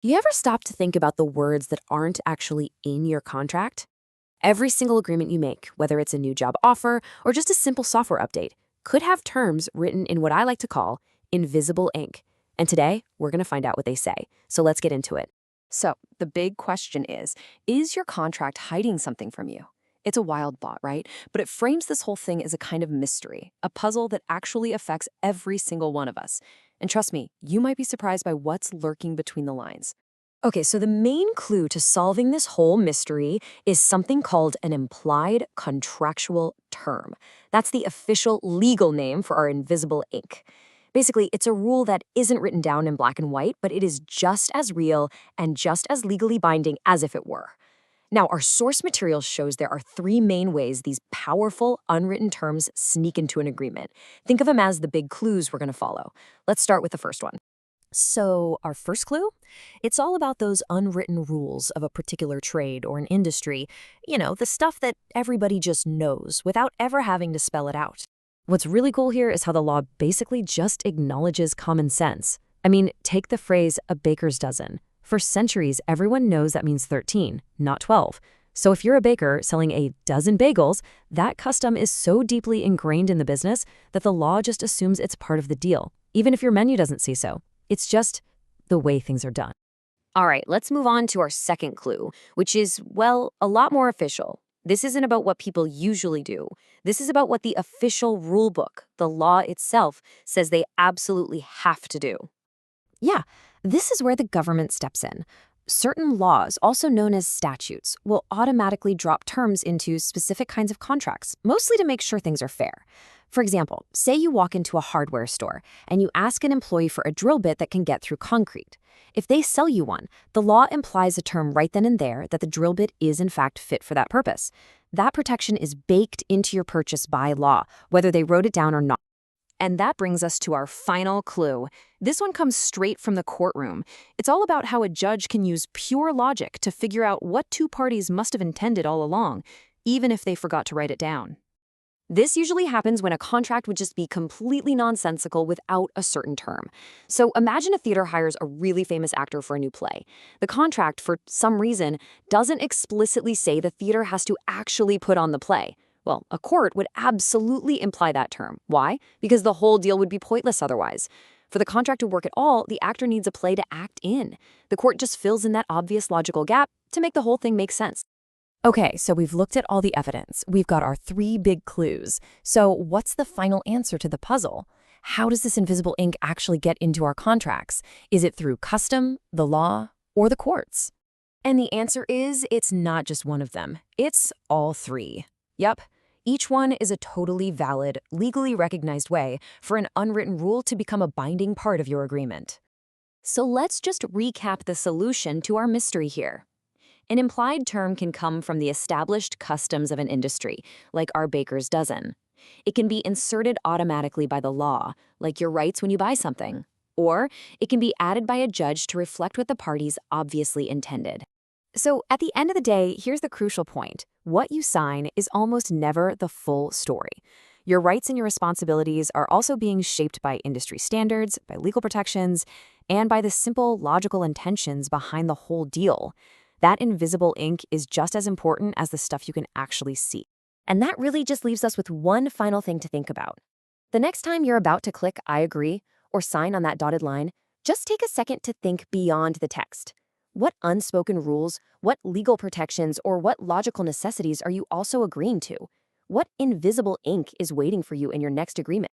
You ever stop to think about the words that aren't actually in your contract? Every single agreement you make, whether it's a new job offer or just a simple software update, could have terms written in what I like to call invisible ink. And today, we're going to find out what they say. So let's get into it. So, the big question is your contract hiding something from you? It's a wild thought, right? But it frames this whole thing as a kind of mystery, a puzzle that actually affects every single one of us. And trust me, you might be surprised by what's lurking between the lines. Okay, so the main clue to solving this whole mystery is something called an implied contractual term. That's the official legal name for our invisible ink. Basically, it's a rule that isn't written down in black and white, but it is just as real and just as legally binding as if it were. Now, our source material shows there are three main ways these powerful, unwritten terms sneak into an agreement. Think of them as the big clues we're going to follow. Let's start with the first one. So, our first clue? It's all about those unwritten rules of a particular trade or an industry. The stuff that everybody just knows without ever having to spell it out. What's really cool here is how the law basically just acknowledges common sense. I mean, take the phrase a baker's dozen. For centuries, everyone knows that means 13, not 12. So if you're a baker selling a dozen bagels, that custom is so deeply ingrained in the business that the law just assumes it's part of the deal, even if your menu doesn't say so. It's just the way things are done. All right, let's move on to our second clue, which is, well, a lot more official. This isn't about what people usually do. This is about what the official rule book, the law itself, says they absolutely have to do. Yeah, this is where the government steps in. Certain laws, also known as statutes, will automatically drop terms into specific kinds of contracts, mostly to make sure things are fair. For example, say you walk into a hardware store and you ask an employee for a drill bit that can get through concrete. If they sell you one, the law implies a term right then and there that the drill bit is in fact fit for that purpose. That protection is baked into your purchase by law, whether they wrote it down or not. And that brings us to our final clue. This one comes straight from the courtroom. It's all about how a judge can use pure logic to figure out what two parties must have intended all along, even if they forgot to write it down. This usually happens when a contract would just be completely nonsensical without a certain term. So imagine a theater hires a really famous actor for a new play. The contract, for some reason, doesn't explicitly say the theater has to actually put on the play. Well, a court would absolutely imply that term. Why? Because the whole deal would be pointless otherwise. For the contract to work at all, the actor needs a play to act in. The court just fills in that obvious logical gap to make the whole thing make sense. Okay, so we've looked at all the evidence. We've got our three big clues. So what's the final answer to the puzzle? How does this invisible ink actually get into our contracts? Is it through custom, the law, or the courts? And the answer is it's not just one of them. It's all three. Yep, each one is a totally valid, legally recognized way for an unwritten rule to become a binding part of your agreement. So let's just recap the solution to our mystery here. An implied term can come from the established customs of an industry, like our baker's dozen. It can be inserted automatically by the law, like your rights when you buy something. Or it can be added by a judge to reflect what the parties obviously intended. So at the end of the day, here's the crucial point. What you sign is almost never the full story. Your rights and your responsibilities are also being shaped by industry standards, by legal protections, and by the simple logical intentions behind the whole deal. That invisible ink is just as important as the stuff you can actually see. And that really just leaves us with one final thing to think about. The next time you're about to click I agree or sign on that dotted line, just take a second to think beyond the text. What unspoken rules, what legal protections, or what logical necessities are you also agreeing to? What invisible ink is waiting for you in your next agreement?